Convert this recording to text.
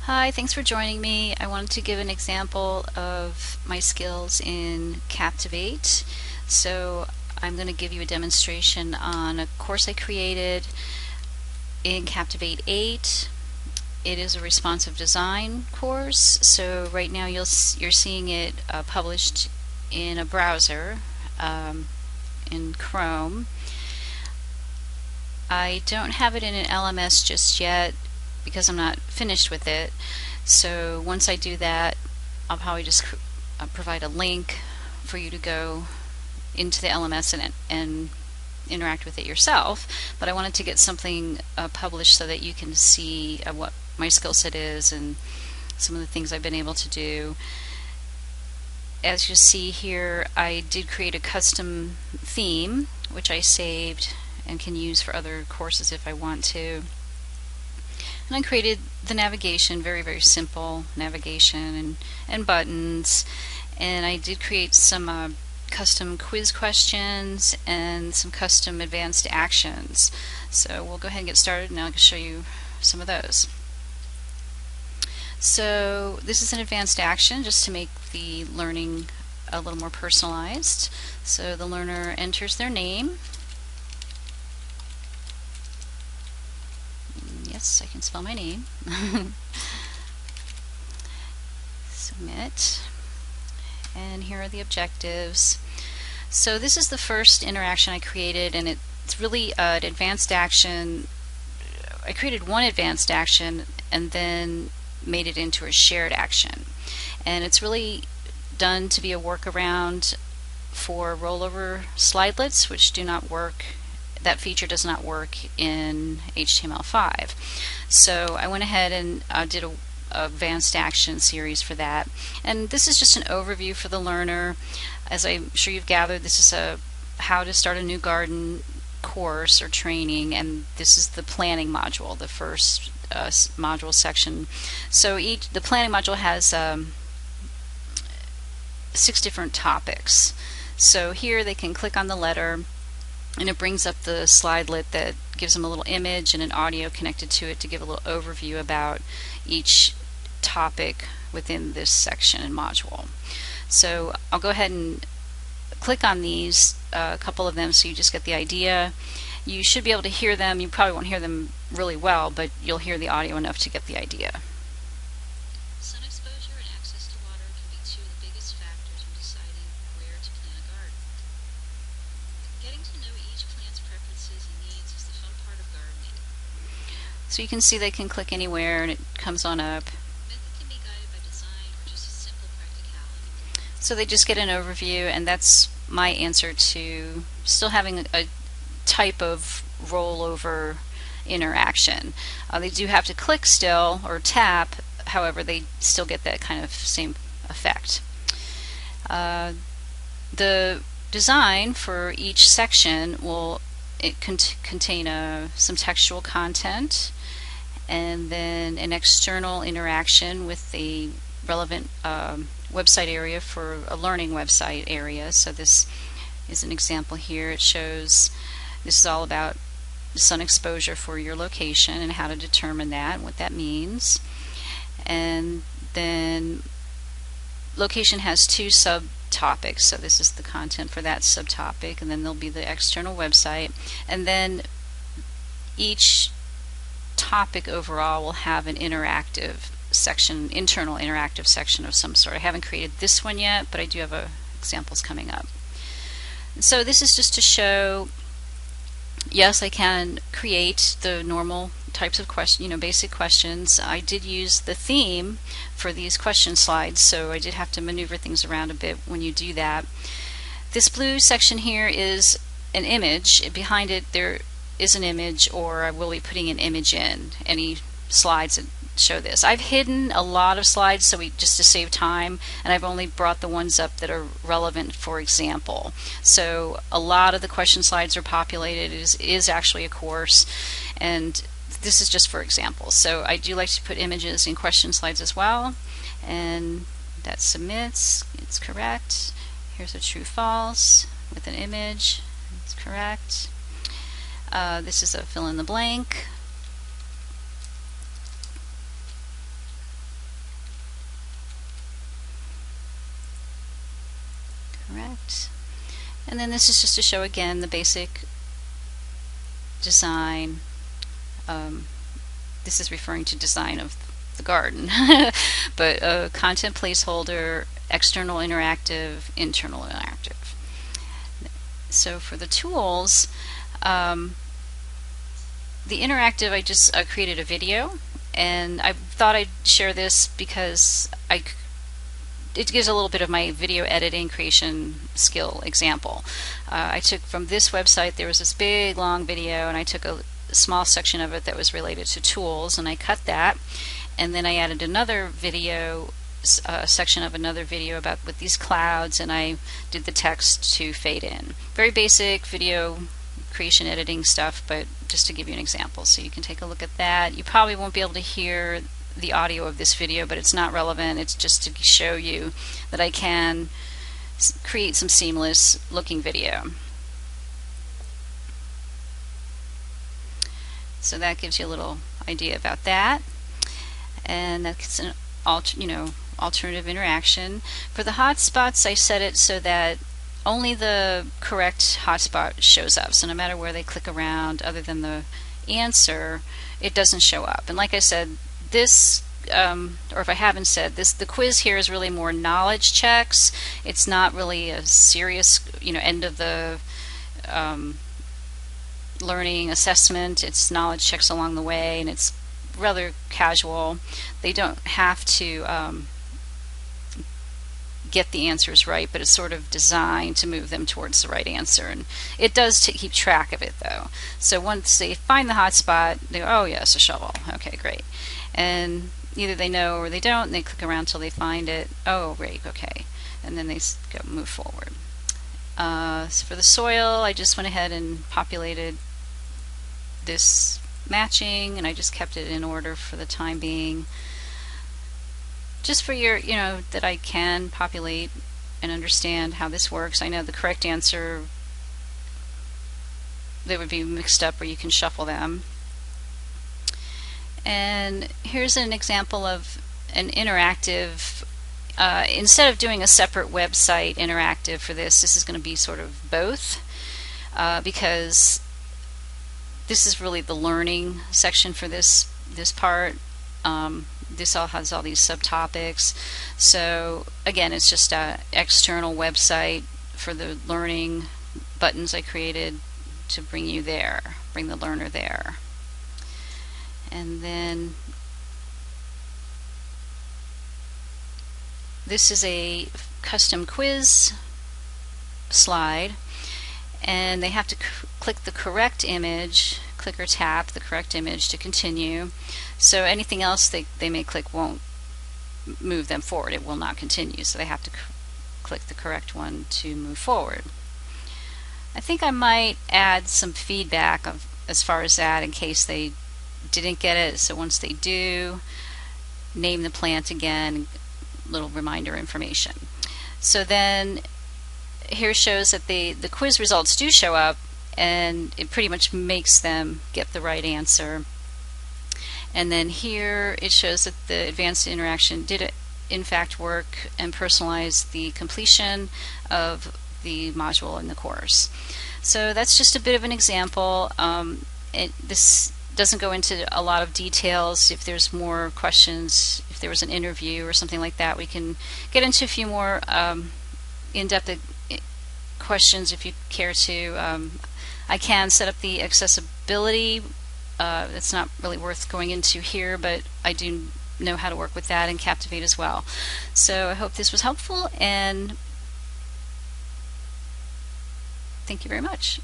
Hi, thanks for joining me. I wanted to give an example of my skills in Captivate. So I'm going to give you a demonstration on a course I created in Captivate 8. It is a responsive design course. So right now you're seeing it published in a browser in Chrome. I don't have it in an LMS just yet because I'm not finished with it. So once I do that, I'll probably just provide a link for you to go into the LMS and interact with it yourself. But I wanted to get something published so that you can see what my skill set is and some of the things I've been able to do. As you see here, I did create a custom theme, which I saved and can use for other courses if I want to. And I created the navigation, very simple navigation and buttons. And I did create some custom quiz questions and some custom advanced actions. So we'll go ahead and get started and I'll show you some of those. So this is an advanced action just to make the learning a little more personalized. So the learner enters their name. Yes, I can spell my name. Submit. And here are the objectives. So this is the first interaction I created, and it's really an advanced action. I created one advanced action and then made it into a shared action. And it's really done to be a workaround for rollover slidelets, which do not work. That feature does not work in HTML5. So I went ahead and did a advanced action series for that. And this is just an overview for the learner. As I'm sure you've gathered, this is a how to start a new garden course or training, and this is the planning module, the first module section. So the planning module has 6 different topics. So here they can click on the letter and it brings up the slidelet that gives them a little image and an audio connected to it to give a little overview about each topic within this section and module. So I'll go ahead and click on these, a couple of them, so you just get the idea. You should be able to hear them. You probably won't hear them really well, but you'll hear the audio enough to get the idea. Sun exposure and access to water can be 2 of the biggest factors in deciding where to plant a garden. Getting to know each plant's preferences and needs is the fun part of gardening. So you can see they can click anywhere and it comes on up. Method can be guided by design or just a simple practicality. So they just get an overview, and that's my answer to still having a type of rollover interaction. They do have to click still or tap, however they still get that kind of same effect. The design for each section will contain some textual content and then an external interaction with the relevant website area for a learning website area. So this is an example here. It shows this is all about sun exposure for your location and how to determine that and what that means. And then location has 2 subtopics, so this is the content for that subtopic, and then there'll be the external website, and then each topic overall will have an interactive section, internal interactive section of some sort. I haven't created this one yet, but I do have examples coming up. So this is just to show, yes, I can create the normal types of basic questions. I did use the theme for these question slides, so I did have to maneuver things around a bit when you do that. This blue section here is an image. Behind it there is an image, or I will be putting an image in any slides that show this. I've hidden a lot of slides just to save time, and I've only brought the ones up that are relevant for example. So a lot of the question slides are populated. It is actually a course, and this is just for example. So I do like to put images in question slides as well, and that submits. It's correct. Here's a true false with an image. It's correct. This is a fill in the blank. correct. And then this is just to show again the basic design. This is referring to design of the garden, but content placeholder, external interactive, internal interactive. So for the tools, the interactive, I just created a video, and I thought I'd share this because it gives a little bit of my video editing creation skill example. I took from this website, there was this big long video, and I took a small section of it that was related to tools, and I cut that, and then I added another video, section of another video about with these clouds, and I did the text to fade in. Very basic video creation editing stuff, but just to give you an example, so you can take a look at that. You probably won't be able to hear the audio of this video, but it's not relevant. It's just to show you that I can create some seamless looking video. So that gives you a little idea about that, and that's an alternative interaction. For the hotspots, I set it so that only the correct hotspot shows up. So no matter where they click around, other than the answer, it doesn't show up. And like I said, this, or if I haven't said this, the quiz here is really more knowledge checks. It's not really a serious, end of the learning assessment. It's knowledge checks along the way, and it's rather casual. They don't have to get the answers right, but it's sort of designed to move them towards the right answer, and it does keep track of it though. So once they find the hotspot, they go, oh yes, a shovel, okay, great, and either they know or they don't, and they click around till they find it. Oh great, okay, and then they move forward. So for the soil, I just went ahead and populated this matching, and I just kept it in order for the time being, just for your, that I can populate and understand how this works. I know the correct answer, they would be mixed up, or you can shuffle them. And here's an example of an interactive, instead of doing a separate website interactive for this is going to be sort of both, because this is really the learning section for this part. This all has all these subtopics. So again, it's just an external website for the learning buttons I created to bring you there, bring the learner there. And then this is a custom quiz slide, and they have to click the correct image, click or tap the correct image to continue. So anything else they may click won't move them forward. It will not continue. So they have to click the correct one to move forward. I think I might add some feedback as far as that in case they didn't get it. So once they do, name the plant again, little reminder information. So then here shows that the quiz results do show up, and it pretty much makes them get the right answer. And then here it shows that the advanced interaction did in fact work and personalize the completion of the module in the course. So that's just a bit of an example. This doesn't go into a lot of details. If there's more questions, if there was an interview or something like that, we can get into a few more in-depth questions if you care to. I can set up the accessibility. That's not really worth going into here, but I do know how to work with that in Captivate as well. So I hope this was helpful, and thank you very much.